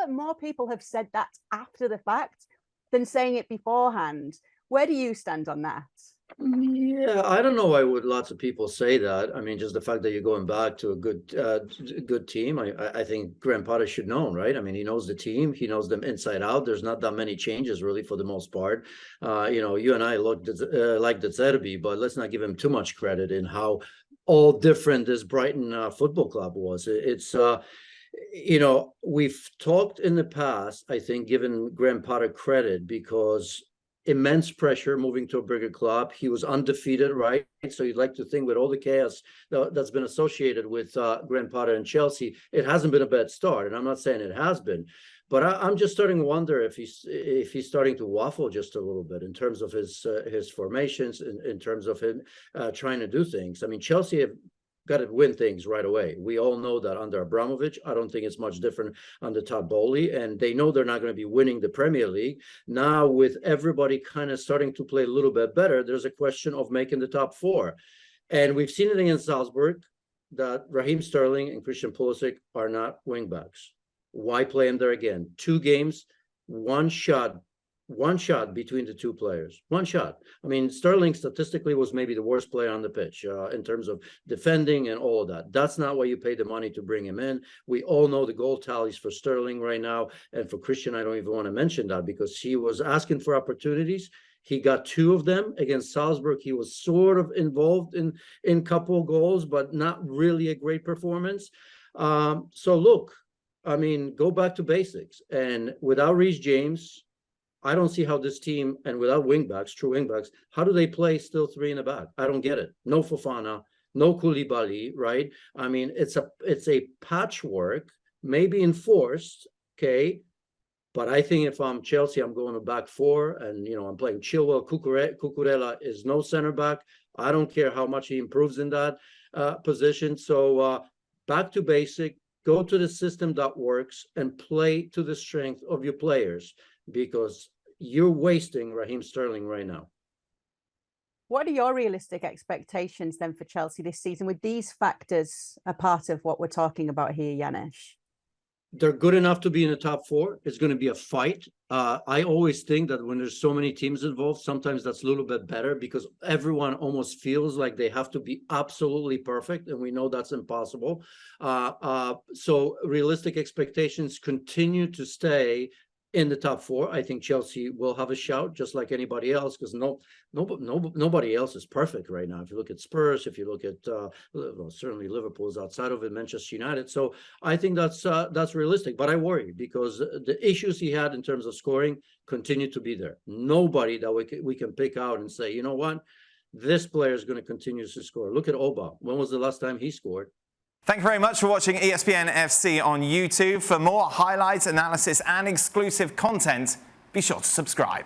that more people have said that after the fact than saying it beforehand. Where do you stand on that? Yeah, I don't know why would lots of people say that. I mean, just the fact that you're going back to a good team. I think Graham Potter should know, right? I mean, he knows the team. He knows them inside out. There's not that many changes, really, for the most part. You and I looked like the Zerbi, but let's not give him too much credit in how all different this Brighton football club was. We've talked in the past, I think, given Graham Potter credit because immense pressure moving to a bigger club. He was undefeated, right? So you'd like to think with all the chaos that's been associated with Graham Potter and Chelsea, it hasn't been a bad start. And I'm not saying it has been, but I'm just starting to wonder if he's starting to waffle just a little bit in terms of his formations, in terms of him trying to do things. I mean, Chelsea have got to win things right away. We all know that under Abramovich. I don't think it's much different under Todd Bowley, and they know they're not going to be winning the Premier League. Now, with everybody kind of starting to play a little bit better, there's a question of making the top four. And we've seen it against Salzburg that Raheem Sterling and Christian Pulisic are not wingbacks. Why play them there again? 2 games, one shot between the two players. One shot. I mean, Sterling statistically was maybe the worst player on the pitch in terms of defending and all of that. That's not why you pay the money to bring him in. We all know the goal tallies for Sterling right now. And for Christian, I don't even want to mention that because he was asking for opportunities. He got 2 of them against Salzburg. He was sort of involved in a couple of goals, but not really a great performance. So look, I mean, go back to basics. And without Reece James, I don't see how this team, and without wingbacks, true wingbacks, how do they play still 3 in the back? I don't get it. No Fofana, no Koulibaly, right? I mean, it's a patchwork, maybe enforced, okay? But I think if I'm Chelsea, I'm going to back 4, and I'm playing Chilwell. Cucurella is no center back. I don't care how much he improves in that position. So back to basic, go to the system that works, and play to the strength of your players. Because you're wasting Raheem Sterling right now. What are your realistic expectations then for Chelsea this season with these factors a part of what we're talking about here, Janusz? They're good enough to be in the top 4. It's going to be a fight. I always think that when there's so many teams involved, sometimes that's a little bit better because everyone almost feels like they have to be absolutely perfect, and we know that's impossible. So realistic expectations continue to stay in the top 4. I think Chelsea will have a shout just like anybody else because nobody else is perfect right now. If you look at Spurs, if you look at certainly Liverpool's outside of it, Manchester United. So I think that's realistic, but I worry because the issues he had in terms of scoring continue to be there. Nobody that we can pick out and say, you know what, this player is going to continue to score. Look at Oba. When was the last time he scored? Thank you very much for watching ESPN FC on YouTube. For more highlights, analysis and exclusive content, be sure to subscribe.